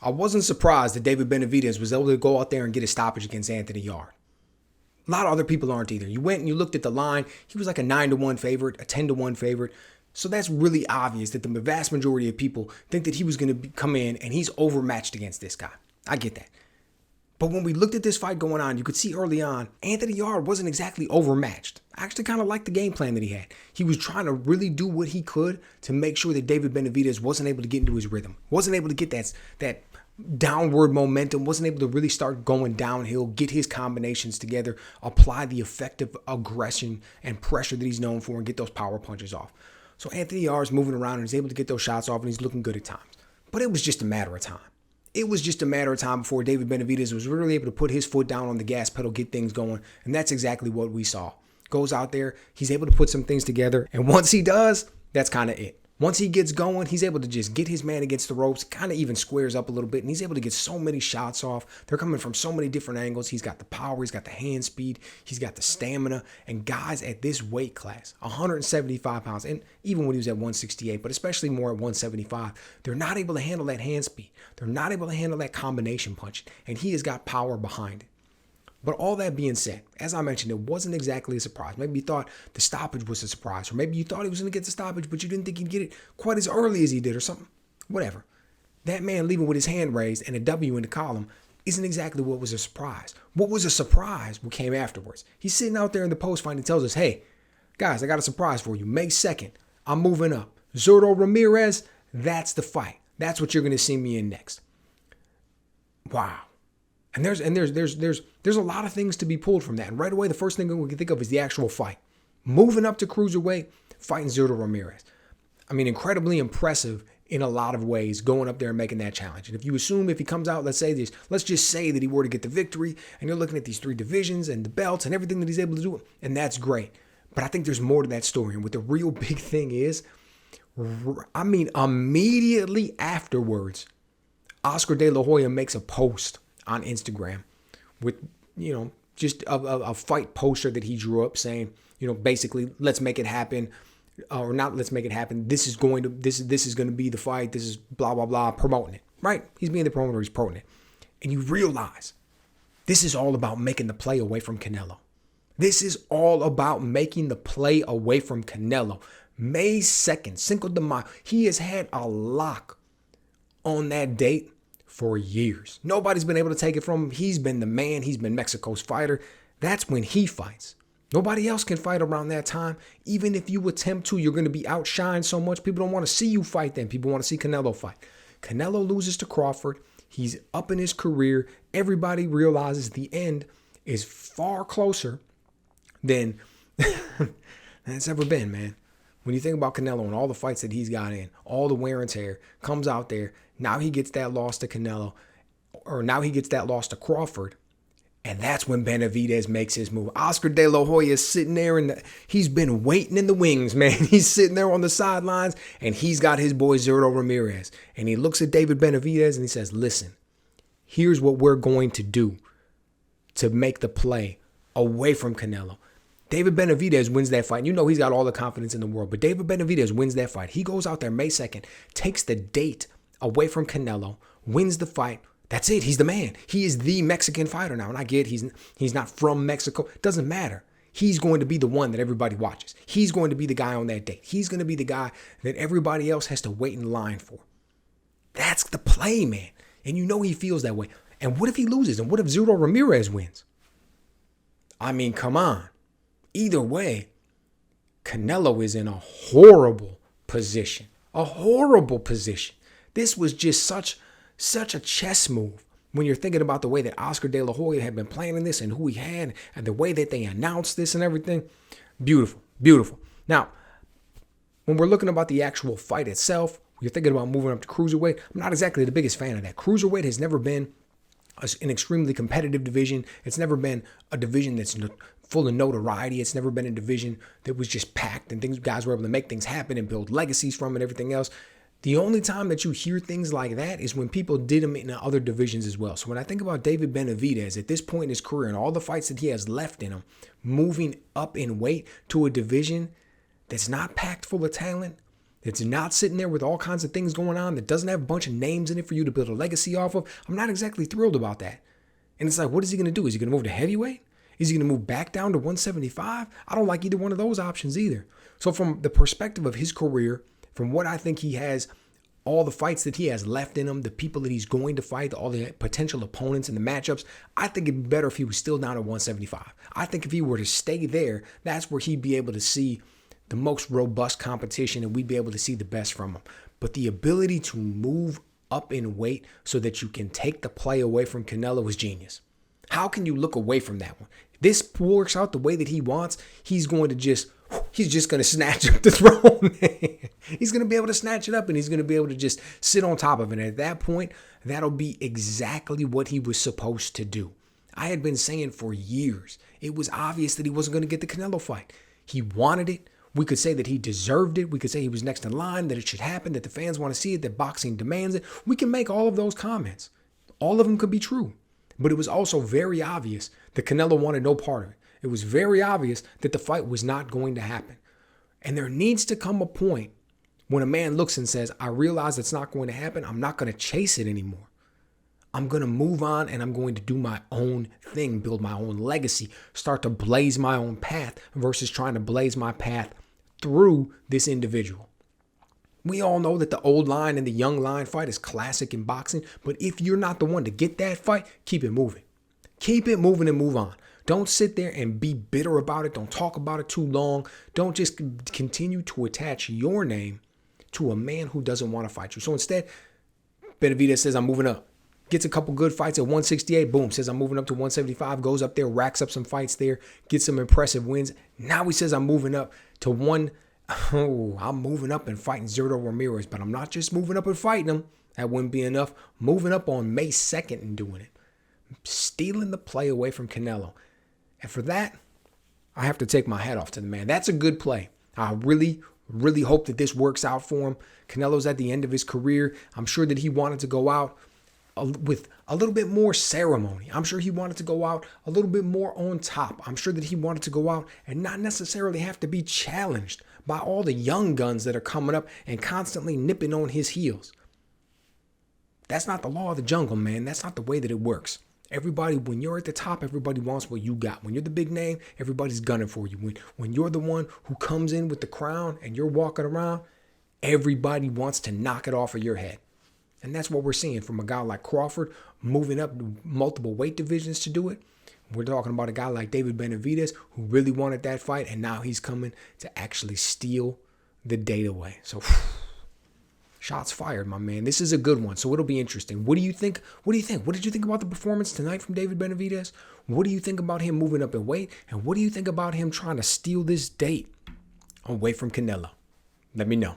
I wasn't surprised that David Benavidez was able to go out there and get a stoppage against Anthony Yarde. A lot of other people aren't either. You went and you looked at the line. He was like a 9-1 favorite, a 10-1 favorite. So that's really obvious that the vast majority of people think that he was going to come in and he's overmatched against this guy. I get that. But when we looked at this fight going on, you could see early on, Anthony Yarde wasn't exactly overmatched. I actually kind of liked the game plan that he had. He was trying to really do what he could to make sure that David Benavidez wasn't able to get into his rhythm, wasn't able to get that downward momentum, wasn't able to really start going downhill, get his combinations together, apply the effective aggression and pressure that he's known for, and get those power punches off. So Anthony Yarde's moving around and he's able to get those shots off and he's looking good at times. But it was just a matter of time. It was just a matter of time before David Benavidez was really able to put his foot down on the gas pedal, get things going. And that's exactly what we saw. Goes out there, he's able to put some things together. And once he does, that's kind of it. Once he gets going, he's able to just get his man against the ropes, kind of even squares up a little bit, and he's able to get so many shots off. They're coming from so many different angles. He's got the power, he's got the hand speed, he's got the stamina. And guys at this weight class, 175 pounds, and even when he was at 168, but especially more at 175, they're not able to handle that hand speed. They're not able to handle that combination punch, and he has got power behind it. But all that being said, as I mentioned, it wasn't exactly a surprise. Maybe you thought the stoppage was a surprise, or maybe you thought he was going to get the stoppage, but you didn't think he'd get it quite as early as he did or something. Whatever. That man leaving with his hand raised and a W in the column isn't exactly what was a surprise. What was a surprise what came afterwards. He's sitting out there in the post fight and tells us, hey, guys, I got a surprise for you. May 2nd, I'm moving up. Zurdo Ramirez, that's the fight. That's what you're going to see me in next. Wow. And there's a lot of things to be pulled from that. And right away, the first thing we can think of is the actual fight. Moving up to cruiserweight, fighting Zurdo Ramirez. I mean, incredibly impressive in a lot of ways, going up there and making that challenge. And if you assume if he comes out, let's just say that he were to get the victory, and you're looking at these 3 divisions and the belts and everything that he's able to do, and that's great. But I think there's more to that story. And what the real big thing is, I mean, immediately afterwards, Oscar De La Hoya makes a post on Instagram with, just a fight poster that he drew up saying, basically, let's make it happen, or not let's make it happen. This is going to be the fight. This is blah, blah, blah, promoting it, right? He's being the promoter. He's promoting it. And you realize this is all about making the play away from Canelo. This is all about making the play away from Canelo. May 2nd, Cinco De Mayo. He has had a lock on that date for years. Nobody's been able to take it from him. He's been the man. He's been Mexico's fighter. That's when he fights. Nobody else can fight around that time. Even if you attempt to, you're going to be outshined so much. People don't want to see you fight then. People want to see Canelo fight. Canelo loses to Crawford. He's up in his career. Everybody realizes the end is far closer than it's ever been, man. When you think about Canelo and all the fights that he's got in, all the wear and tear, comes out there. Now he gets that loss to Canelo, or now he gets that loss to Crawford. And that's when Benavidez makes his move. Oscar De La Hoya is sitting there, and he's been waiting in the wings, man. He's sitting there on the sidelines, and he's got his boy Zurdo Ramirez. And he looks at David Benavidez, and he says, listen, here's what we're going to do to make the play away from Canelo. David Benavidez wins that fight. You know he's got all the confidence in the world, but David Benavidez wins that fight. He goes out there May 2nd, takes the date away from Canelo, wins the fight. That's it. He's the man. He is the Mexican fighter now. And I get he's not from Mexico. It doesn't matter. He's going to be the one that everybody watches. He's going to be the guy on that date. He's going to be the guy that everybody else has to wait in line for. That's the play, man. And you know he feels that way. And what if he loses? And what if Zurdo Ramirez wins? I mean, come on. Either way, Canelo is in a horrible position. A horrible position. This was just such a chess move when you're thinking about the way that Oscar De La Hoya had been planning this and who he had and the way that they announced this and everything. Beautiful, beautiful. Now, when we're looking about the actual fight itself, you're thinking about moving up to cruiserweight. I'm not exactly the biggest fan of that. Cruiserweight has never been an extremely competitive division. It's never been a division that's full of notoriety. It's never been a division that was just packed and guys were able to make things happen and build legacies from it and everything else. The only time that you hear things like that is when people did them in other divisions as well. So when I think about David Benavidez at this point in his career and all the fights that he has left in him, moving up in weight to a division that's not packed full of talent, that's not sitting there with all kinds of things going on, that doesn't have a bunch of names in it for you to build a legacy off of, I'm not exactly thrilled about that. And it's like, what is he going to do? Is he going to move to heavyweight? Is he going to move back down to 175? I don't like either one of those options either. So from the perspective of his career, from what I think he has, all the fights that he has left in him, the people that he's going to fight, all the potential opponents and the matchups, I think it'd be better if he was still down at 175. I think if he were to stay there, that's where he'd be able to see the most robust competition and we'd be able to see the best from him. But the ability to move up in weight so that you can take the play away from Canelo is genius. How can you look away from that one? If this works out the way that he wants, he's just going to snatch up the throne. He's going to be able to snatch it up and he's going to be able to just sit on top of it. And at that point, that'll be exactly what he was supposed to do. I had been saying for years, it was obvious that he wasn't going to get the Canelo fight. He wanted it. We could say that he deserved it. We could say he was next in line, that it should happen, that the fans want to see it, that boxing demands it. We can make all of those comments. All of them could be true. But it was also very obvious that Canelo wanted no part of it. It was very obvious that the fight was not going to happen. And there needs to come a point when a man looks and says, I realize it's not going to happen. I'm not going to chase it anymore. I'm going to move on and I'm going to do my own thing, build my own legacy, start to blaze my own path versus trying to blaze my path through this individual. We all know that the old line and the young line fight is classic in boxing, but if you're not the one to get that fight, keep it moving. Keep it moving and move on. Don't sit there and be bitter about it. Don't talk about it too long. Don't just continue to attach your name to a man who doesn't want to fight you. So instead, Benavidez says, I'm moving up. Gets a couple good fights at 168. Boom. Says, I'm moving up to 175. Goes up there, racks up some fights there. Gets some impressive wins. Now he says, I'm moving up to I'm moving up and fighting Zurdo Ramirez. But I'm not just moving up and fighting him. That wouldn't be enough. Moving up on May 2nd and doing it. Stealing the play away from Canelo. And for that, I have to take my hat off to the man. That's a good play. I really hope that this works out for him. Canelo's at the end of his career. I'm sure that he wanted to go out with a little bit more ceremony. I'm sure he wanted to go out a little bit more on top. I'm sure that he wanted to go out and not necessarily have to be challenged by all the young guns that are coming up and constantly nipping on his heels. That's not the law of the jungle, man. That's not the way that it works. Everybody, when you're at the top, everybody wants what you got. When you're the big name, everybody's gunning for you. When you're the one who comes in with the crown and you're walking around, everybody wants to knock it off of your head. And that's what we're seeing from a guy like Crawford moving up multiple weight divisions to do it. We're talking about a guy like David Benavidez who really wanted that fight, and now he's coming to actually steal the date away. So shots fired, my man. This is a good one, so it'll be interesting. What do you think? What did you think about the performance tonight from David Benavidez? What do you think about him moving up in weight? And what do you think about him trying to steal this date away from Canelo? Let me know.